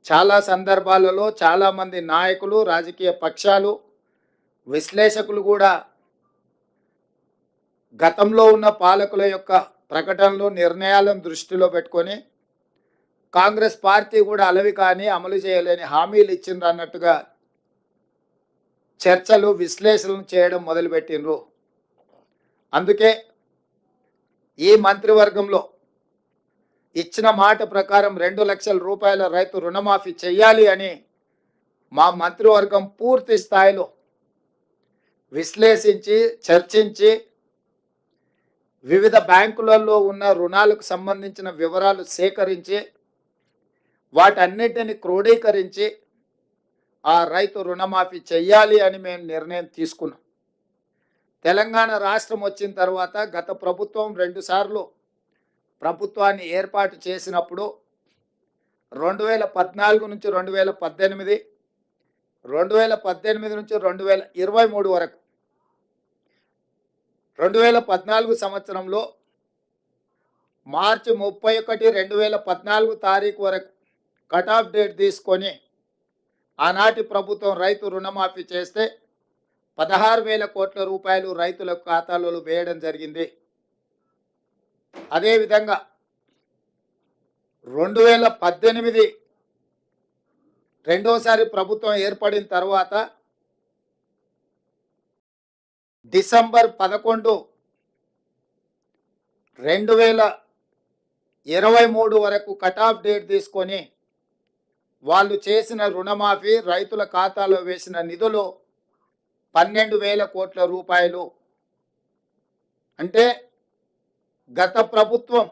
చాలా సందర్భాలలో చాలామంది నాయకులు, రాజకీయ పక్షాలు, విశ్లేషకులు కూడా గతంలో ఉన్న పాలకుల యొక్క ప్రకటనలు, నిర్ణయాలను దృష్టిలో పెట్టుకొని కాంగ్రెస్ పార్టీ కూడా అలవి కానీ అమలు చేయలేని హామీలు ఇచ్చిండ్రు అన్నట్టుగా చర్చలు, విశ్లేషణలు చేయడం మొదలుపెట్టిండ్రు. అందుకే ఈ మంత్రివర్గంలో ఇచ్చిన మాట ప్రకారం 2 లక్షల రూపాయల రైతు రుణమాఫీ చేయాలి అని మా మంత్రివర్గం పూర్తి స్థాయిలో విశ్లేషించి, చర్చించి వివిధ బ్యాంకులలో ఉన్న రుణాలకు సంబంధించిన వివరాలు సేకరించి వాటన్నిటిని క్రోడీకరించి ఆ రైతు రుణమాఫీ చెయ్యాలి అని మేము నిర్ణయం తీసుకున్నాం. తెలంగాణ రాష్ట్రం వచ్చిన తర్వాత గత ప్రభుత్వం 2 సార్లు ప్రభుత్వాన్ని ఏర్పాటు చేసినప్పుడు 2014 నుంచి 2018, 2018 నుంచి 2023 వరకు 2014 సంవత్సరంలో మార్చి 31, 2014 తారీఖు వరకు కట్ ఆఫ్ డేట్ తీసుకొని ఆనాటి ప్రభుత్వం రైతు రుణమాఫీ చేస్తే 16,000 కోట్ల రూపాయలు రైతుల ఖాతాలలో వేయడం జరిగింది. అదేవిధంగా 2018 రెండోసారి ప్రభుత్వం ఏర్పడిన తర్వాత డిసెంబర్ 11, 2023 వరకు కట్ ఆఫ్ డేట్ తీసుకొని వాళ్ళు చేసిన రుణమాఫీ, రైతుల ఖాతాలో వేసిన నిధులు 12,000 కోట్ల రూపాయలు. అంటే గత ప్రభుత్వం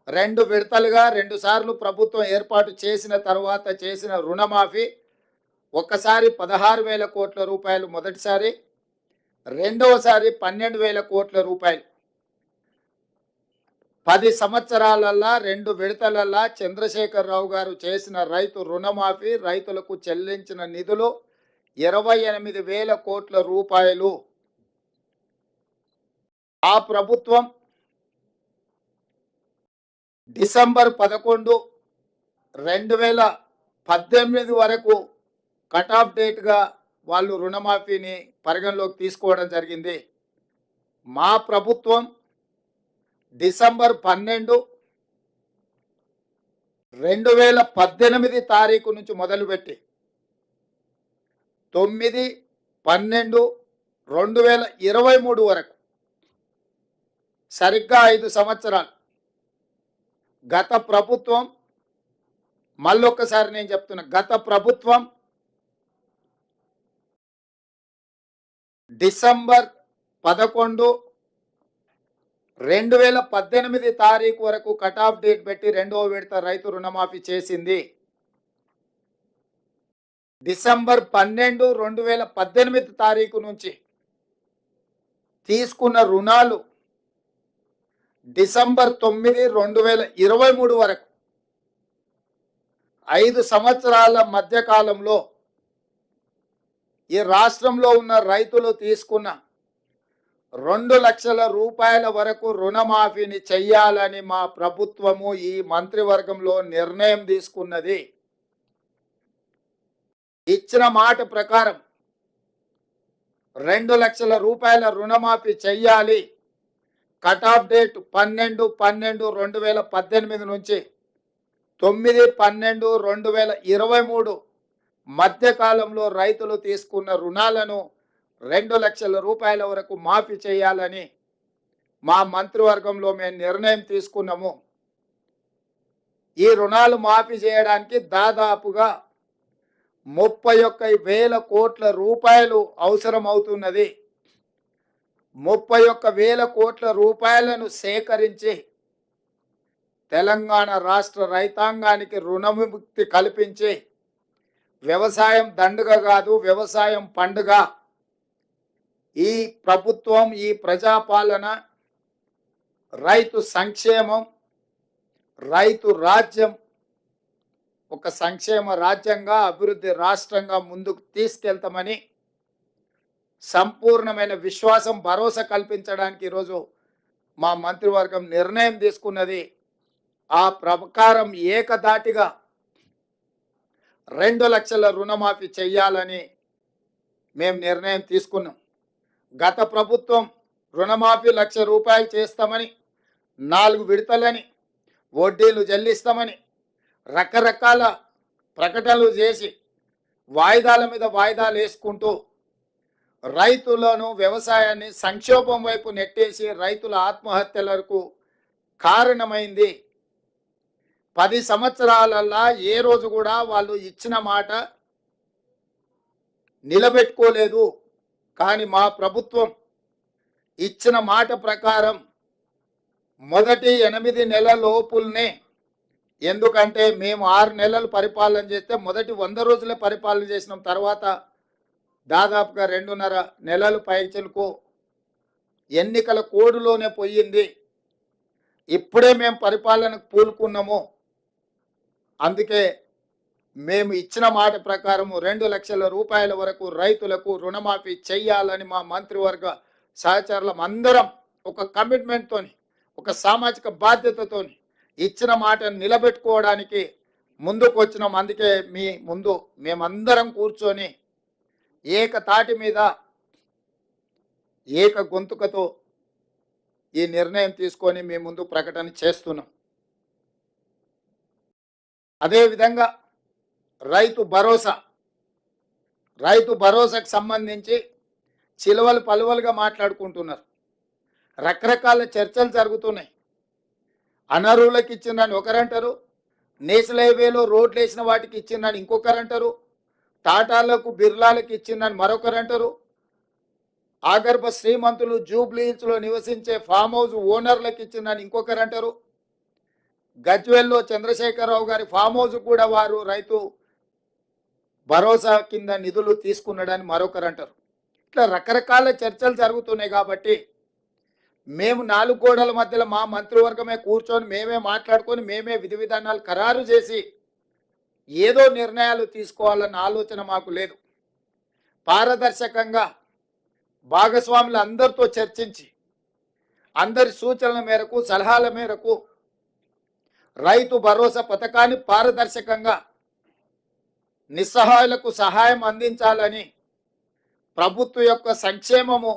2 విడతలుగా 2 సార్లు ప్రభుత్వం ఏర్పాటు చేసిన తర్వాత చేసిన రుణమాఫీ ఒక్కసారి 16,000 కోట్ల రూపాయలు మొదటిసారి, రెండవసారి 12,000 కోట్ల రూపాయలు. 10 సంవత్సరాలల్లా 2 విడతలల్లా చంద్రశేఖరరావు గారు చేసిన రైతు రుణమాఫీ, రైతులకు చెల్లించిన నిధులు 28,000 కోట్ల రూపాయలు. ఆ ప్రభుత్వం డిసెంబర్ 11, 2018 వరకు కట్ ఆఫ్ డేట్గా వాళ్ళు రుణమాఫీని పరిగణలోకి తీసుకోవడం జరిగింది. మా ప్రభుత్వం డిసెంబర్ 12, 2018 తారీఖు నుంచి మొదలుపెట్టి 9, 12, 2023 వరకు సరిగ్గా 5 సంవత్సరాలు గత ప్రభుత్వం, మళ్ళొక్కసారి నేను చెప్తున్నా, గత ప్రభుత్వం డిసెంబర్ 11, 2018 తారీఖు వరకు కట్ ఆఫ్ డేట్ పెట్టి 2వ విడత రైతు రుణమాఫీ చేసింది. డిసెంబర్ 12, 2018 తారీఖు నుంచి తీసుకున్న రుణాలు డిసెంబర్ 9, 2023 వరకు 5 సంవత్సరాల మధ్యకాలంలో ఈ రాష్ట్రంలో ఉన్న రైతులు తీసుకున్న 2 లక్షల రూపాయల వరకు రుణమాఫీని చెయ్యాలని మా ప్రభుత్వము ఈ మంత్రివర్గంలో నిర్ణయం తీసుకున్నది. ఇచ్చిన మాట ప్రకారం 2 లక్షల రూపాయల రుణమాఫీ చెయ్యాలి. కట్ ఆఫ్ డేట్ 12, 12, 2018 నుంచి 9, 12, 2023 మధ్యకాలంలో రైతులు తీసుకున్న రుణాలను 2 లక్షల రూపాయల వరకు మాఫీ చేయాలని మా మంత్రివర్గంలో మేము నిర్ణయం తీసుకున్నాము. ఈ రుణాలు మాఫీ చేయడానికి దాదాపుగా 31,000 కోట్ల రూపాయలు అవసరం అవుతున్నది. 31,000 కోట్ల రూపాయలను సేకరించి తెలంగాణ రాష్ట్ర రైతాంగానికి రుణముక్తి కల్పించి వ్యవసాయం దండుగ కాదు, వ్యవసాయం పండుగ. ఈ ప్రభుత్వం, ఈ ప్రజాపాలన రైతు సంక్షేమం, రైతు రాజ్యం ఒక సంక్షేమ రాజ్యంగా, అభివృద్ధి రాష్ట్రంగా ముందుకు తీసుకెళ్తామని సంపూర్ణమైన విశ్వాసం, భరోసా కల్పించడానికి ఈరోజు మా మంత్రివర్గం నిర్ణయం తీసుకున్నది. ఆ ప్రకారం ఏకధాటిగా 2 లక్షల రుణమాఫీ చెయ్యాలని మేము నిర్ణయం తీసుకున్నాం. గత ప్రభుత్వం రుణమాఫీ ₹1,00,000 చేస్తామని, 4 విడతలని, వడ్డీలు చెల్లిస్తామని రకరకాల ప్రకటనలు చేసి వాయిదాల మీద వాయిదాలు వేసుకుంటూ రైతులను, వ్యవసాయాన్ని సంక్షోభం వైపు నెట్టేసి రైతుల ఆత్మహత్యలకు కారణమైంది. 10 సంవత్సరాలల్లా ఏ రోజు కూడా వాళ్ళు ఇచ్చిన మాట నిలబెట్టుకోలేదు. కానీ మా ప్రభుత్వం ఇచ్చిన మాట ప్రకారం మొదటి 8 నెలల లోపుల్నే, ఎందుకంటే మేము 6 నెలలు పరిపాలన చేస్తే మొదటి 100 రోజులే పరిపాలన చేసినాం. తర్వాత దాదాపుగా 2.5 నెలలు పైచలకు ఎన్నికల కోడులోనే పోయింది. ఇప్పుడే మేము పరిపాలనకు పూనుకున్నాము. అందుకే మేము ఇచ్చిన మాట ప్రకారం ₹2 లక్షల వరకు రైతులకు రుణమాఫీ చెయ్యాలని మా మంత్రివర్గ సహచరులం అందరం ఒక కమిట్మెంట్తోని, ఒక సామాజిక బాధ్యతతోని ఇచ్చిన మాటను నిలబెట్టుకోవడానికి ముందుకు వచ్చినాం. అందుకే మీ ముందు మేమందరం కూర్చొని ఏకతాటి మీద ఏక గొంతుకతో ఈ నిర్ణయం తీసుకొని మీ ముందు ప్రకటన చేస్తున్నాం. అదేవిధంగా రైతు భరోసాకు సంబంధించి చిలువలు పలువలుగా మాట్లాడుకుంటున్నారు. రకరకాల చర్చలు జరుగుతున్నాయి. అనర్హులకు ఇచ్చిందని ఒకరంటారు, నేషనల్ హైవేలో రోడ్లు వేసిన వాటికి ఇచ్చిందని ఇంకొకరంటారు, టాటాలకు బిర్లాలకు ఇచ్చిందని మరొకరంటారు, ఆగర్భ శ్రీమంతులు జూబ్లీహిల్స్లో నివసించే ఫామ్ హౌస్ ఓనర్లకు ఇచ్చిందని ఇంకొకరంటారు, గజ్వేల్లో చంద్రశేఖరరావు గారి ఫామ్ హౌస్ కూడా వారు రైతు భరోసా కింద నిధులు తీసుకున్నాడని మరొకరంటారు. ఇట్లా రకరకాల చర్చలు జరుగుతున్నాయి. కాబట్టి మేము 4 గోడల మధ్యలో మా మంత్రివర్గమే కూర్చొని మేమే మాట్లాడుకొని మేమే విధి విధానాలు ఖరారు చేసి ఏదో నిర్ణయాలు తీసుకోవాలన్న ఆలోచన మాకు లేదు. పారదర్శకంగా భాగస్వాములు అందరితో చర్చించి అందరి సూచనల మేరకు, సలహాల మేరకు రైతు భరోసా పథకాన్ని పారదర్శకంగా నిస్సహాయులకు సహాయం అందించాలని, ప్రభుత్వం యొక్క సంక్షేమము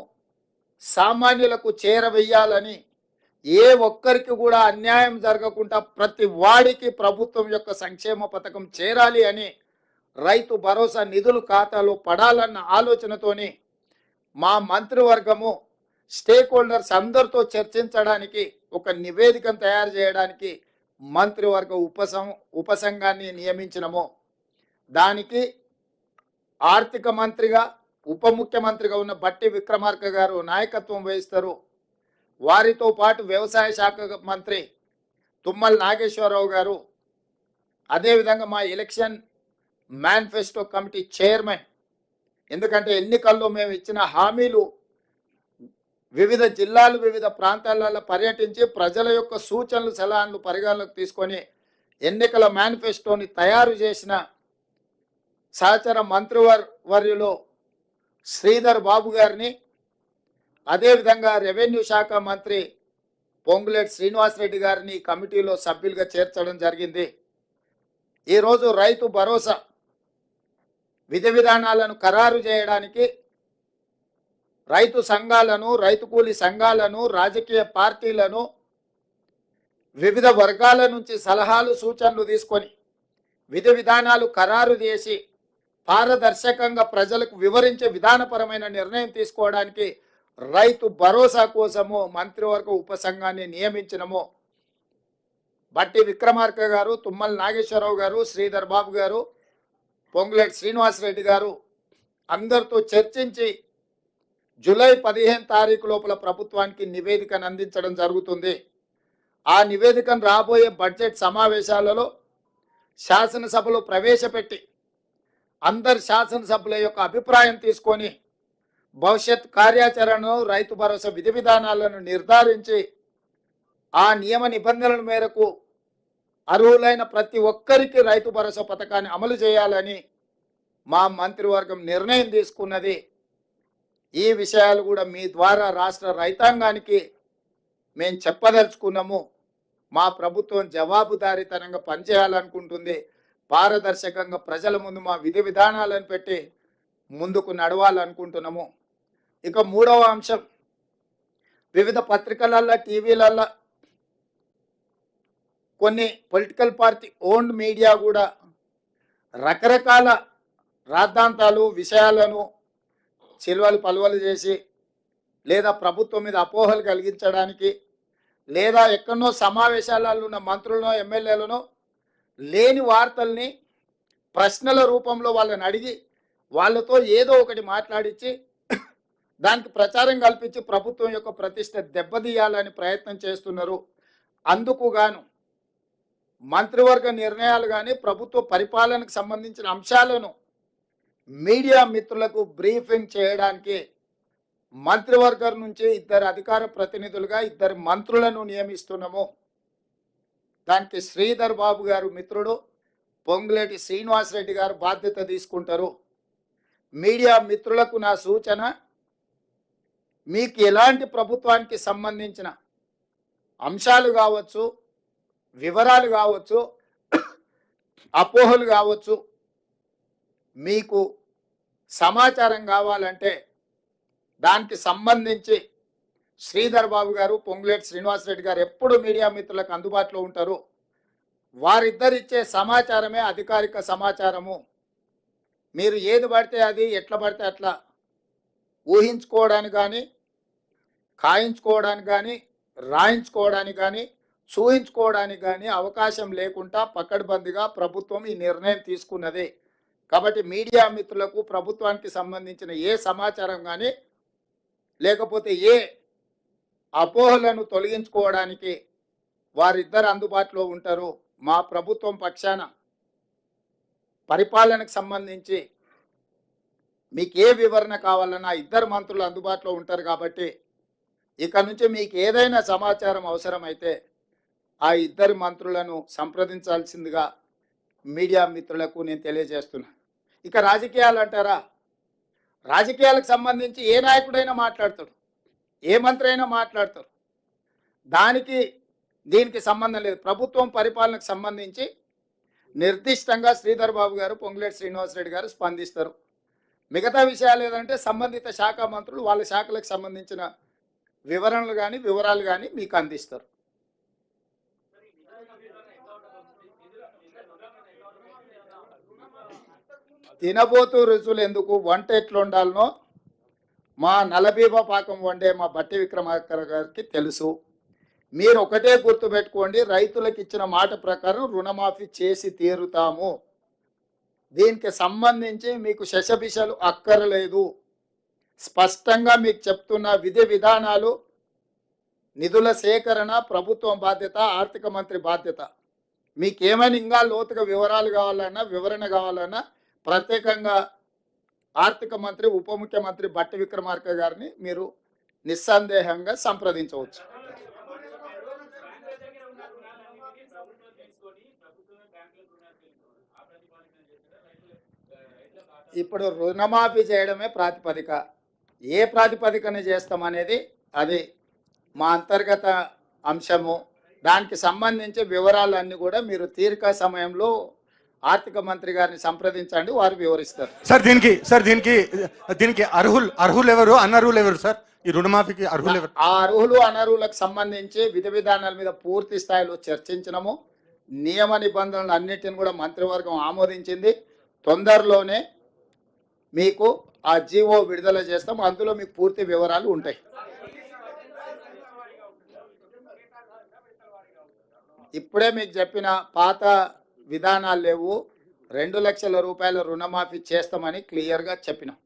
సామాన్యులకు చేరవేయాలని, ఏ ఒక్కరికి కూడా అన్యాయం జరగకుండా ప్రతి వాడికి ప్రభుత్వం యొక్క సంక్షేమ పథకం చేరాలి అని, రైతు భరోసా నిధులు ఖాతాలో పడాలన్న ఆలోచనతోని మా మంత్రివర్గము స్టేక్ హోల్డర్స్ అందరితో చర్చించడానికి ఒక నివేదికను తయారు చేయడానికి మంత్రివర్గ ఉపసంఘాన్ని నియమించినము. దానికి ఆర్థిక మంత్రిగా, ఉప ముఖ్యమంత్రిగా ఉన్న బట్టి విక్రమార్క గారు నాయకత్వం వహిస్తారు. వారితో పాటు వ్యవసాయ శాఖ మంత్రి తుమ్మల నాగేశ్వరరావు గారు, అదేవిధంగా మా ఎలక్షన్ మేనిఫెస్టో కమిటీ చైర్మన్, ఎందుకంటే ఎన్నికల్లో మేము ఇచ్చిన హామీలు వివిధ జిల్లాలు, వివిధ ప్రాంతాలలో పర్యటించి ప్రజల యొక్క సూచనలు, సలహాలు పరిగణలోకి తీసుకొని ఎన్నికల మేనిఫెస్టోని తయారు చేసిన సహచర మంత్రివర్యులు శ్రీధర్ బాబు గారిని, అదేవిధంగా రెవెన్యూ శాఖ మంత్రి పొంగులేటి శ్రీనివాసరెడ్డి గారిని కమిటీలో సభ్యులుగా చేర్చడం జరిగింది. ఈరోజు రైతు భరోసా విధి విధానాలను ఖరారు చేయడానికి రైతు సంఘాలను, రైతు కూలీ సంఘాలను, రాజకీయ పార్టీలను, వివిధ వర్గాల నుంచి సలహాలు, సూచనలు తీసుకొని విధి విధానాలు ఖరారు చేసి పారదర్శకంగా ప్రజలకు వివరించే విధానపరమైన నిర్ణయం తీసుకోవడానికి రైతు భరోసా కోసము మంత్రివర్గ ఉపసంఘాన్ని నియమించినము. బట్టి విక్రమార్క గారు, తుమ్మల నాగేశ్వరరావు గారు, శ్రీధర్ బాబు గారు, పొంగులేటి శ్రీనివాసరెడ్డి గారు అందరితో చర్చించి జూలై 15 తారీఖు లోపల ప్రభుత్వానికి నివేదికను అందించడం జరుగుతుంది. ఆ నివేదికను రాబోయే బడ్జెట్ సమావేశాలలో శాసనసభలో ప్రవేశపెట్టి అందరి శాసనసభ్యుల యొక్క అభిప్రాయం తీసుకొని భవిష్యత్ కార్యాచరణను, రైతు భరోసా విధి విధానాలను నిర్ధారించి ఆ నియమ నిబంధనల మేరకు అర్హులైన ప్రతి ఒక్కరికి రైతు భరోసా పథకాన్ని అమలు చేయాలని మా మంత్రివర్గం నిర్ణయం తీసుకున్నది. ఈ విషయాలు కూడా మీ ద్వారా రాష్ట్ర రైతాంగానికి మేము చెప్పదలుచుకున్నాము. మా ప్రభుత్వం జవాబుదారీతనంగా పనిచేయాలనుకుంటుంది. పారదర్శకంగా ప్రజల ముందు మా విధి విధానాలను పెట్టి ముందుకు నడవాలనుకుంటున్నాము. ఇక మూడవ అంశం, వివిధ పత్రికలల్లో టీవీలల్లో కొన్ని పొలిటికల్ పార్టీ ఓన్డ్ మీడియా కూడా రకరకాల రాద్ధాంతాలు విషయాలను చిల్వలు పలువలు చేసి లేదా ప్రభుత్వం మీద అపోహలు కలిగించడానికి లేదా ఎక్కడనో సమావేశాలలో ఉన్న మంత్రులనో ఎమ్మెల్యేలనో లేని వార్తల్ని ప్రశ్నల రూపంలో వాళ్ళని అడిగి వాళ్ళతో ఏదో ఒకటి మాట్లాడించి దానికి ప్రచారం కల్పించి ప్రభుత్వం యొక్క ప్రతిష్ట దెబ్బతీయాలని ప్రయత్నం చేస్తున్నారు. అందుకు గాను మంత్రివర్గ నిర్ణయాలు కానీ ప్రభుత్వ పరిపాలనకు సంబంధించిన అంశాలను మీడియా మిత్రులకు బ్రీఫింగ్ చేయడానికి మంత్రివర్గం నుంచి 2 అధికార ప్రతినిధులుగా 2 మంత్రులను నియమిస్తున్నాము. దానికి శ్రీధర్ బాబు గారు మిత్రుడు, పొంగులేటి శ్రీనివాసరెడ్డి గారు బాధ్యత తీసుకుంటారు. మీడియా మిత్రులకు నా సూచన, మీకు ఎలాంటి ప్రభుత్వానికి సంబంధించిన అంశాలు కావచ్చు, వివరాలు కావచ్చు, అపోహలు కావచ్చు, మీకు సమాచారం కావాలంటే దానికి సంబంధించి శ్రీధర్ బాబు గారు, పొంగులేటి శ్రీనివాసరెడ్డి గారు ఎప్పుడు మీడియా మిత్రులకు అందుబాటులో ఉంటారు. వారిద్దరిచ్చే సమాచారమే అధికారిక సమాచారము. మీరు ఏది పడితే అది ఎట్లా పడితే అట్లా ఊహించుకోవడానికి కానీ, ఖాయించుకోవడానికి కానీ, రాయించుకోవడానికి కానీ, చూయించుకోవడానికి కానీ అవకాశం లేకుండా పకడ్బందీగా ప్రభుత్వం ఈ నిర్ణయం తీసుకున్నది. కాబట్టి మీడియా మిత్రులకు ప్రభుత్వానికి సంబంధించిన ఏ సమాచారం కానీ లేకపోతే ఏ అపోహలను తొలగించుకోవడానికి వారిద్దరు అందుబాటులో ఉంటారు. మా ప్రభుత్వం పక్షాన పరిపాలనకు సంబంధించి మీకు ఏ వివరణ కావాలన్నా 2 మంత్రులు అందుబాటులో ఉంటారు. కాబట్టి ఇక నుంచి మీకు ఏదైనా సమాచారం అవసరమైతే ఆ 2 మంత్రులను సంప్రదించాల్సిందిగా మీడియా మిత్రులకు నేను తెలియజేస్తున్నా. ఇక రాజకీయాలు అంటారా, రాజకీయాలకు సంబంధించి ఏ నాయకుడైనా మాట్లాడతాడు, ఏ మంత్రి అయినా మాట్లాడతారు. దానికి దీనికి సంబంధం లేదు. ప్రభుత్వం పరిపాలనకు సంబంధించి నిర్దిష్టంగా శ్రీధర్ బాబు గారు, పొంగులేటి శ్రీనివాసరెడ్డి గారు స్పందిస్తారు. మిగతా విషయాలు ఏదంటే సంబంధిత శాఖ మంత్రులు వాళ్ళ శాఖలకు సంబంధించిన వివరణలు కానీ వివరాలు కానీ మీకు అందిస్తారు. తినబోతూ రుచులు ఎందుకు, వంట ఎట్లా ఉండాలనో మా నలబీబ పాకం వండే మా బట్టి విక్రమార్క గారికి తెలుసు. మీరు ఒకటే గుర్తుపెట్టుకోండి, రైతులకు ఇచ్చిన మాట ప్రకారం రుణమాఫీ చేసి తీరుతాము. దీనికి సంబంధించి మీకు శశబిషలు అక్కర్లేదు. స్పష్టంగా మీకు చెప్తున్న విధి విధానాలు, నిధుల సేకరణ ప్రభుత్వం బాధ్యత, ఆర్థిక మంత్రి బాధ్యత. మీకేమైనా ఇంకా లోతుగా వివరాలు కావాలన్నా, వివరణ కావాలన్నా ప్రత్యేకంగా ఆర్థిక మంత్రి, ఉప ముఖ్యమంత్రి బట్టి విక్రమార్క గారిని మీరు నిస్సందేహంగా సంప్రదించవచ్చు. ఇప్పుడు రుణమాఫీ చేయడమే ప్రాతిపదిక. ఏ ప్రాతిపదికన చేస్తామనేది అది మా అంతర్గత అంశము. దానికి సంబంధించి వివరాలన్నీ కూడా మీరు తీరిక సమయంలో ఆర్థిక మంత్రి గారిని సంప్రదించండి, వారు వివరిస్తారు. దీనికి అర్హులు ఎవరు, అనర్హులు ఎవరు సార్? ఈ రుణమాఫీకి అర్హులు ఎవరు? ఆ అర్హులు అనర్హులకు సంబంధించి విధి విధానాల మీద పూర్తి స్థాయిలో చర్చించినము. నియమ నిబంధనలు అన్నిటిని కూడా మంత్రివర్గం ఆమోదించింది. తొందరలోనే మీకు ఆ జీవో విడుదల చేస్తాం. అందులో మీకు పూర్తి వివరాలు ఉంటాయి. ఇప్పుడే మీకు చెప్పిన పాత విధానాలు లేవు. 2 లక్షల రూపాయల రుణమాఫీ చేస్తామని క్లియర్గా చెప్పినాం.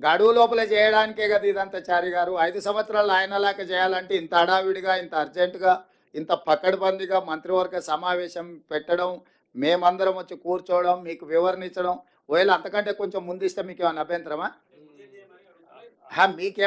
గడువు లోపల చేయడానికే కదా ఇదంతా. చారి గారు 5 సంవత్సరాలు ఆయనలాగా చేయాలంటే ఇంత హడావిడిగా, ఇంత అర్జెంటుగా, ఇంత పకడ్బందీగా మంత్రివర్గ సమావేశం పెట్టడం, మేమందరం వచ్చి కూర్చోవడం, మీకు వివరణ ఇచ్చడం, ఒకవేళ అంతకంటే కొంచెం ముందు ఇస్తే మీకు ఏమైనా అభ్యంతరమా? మీకేమన్నా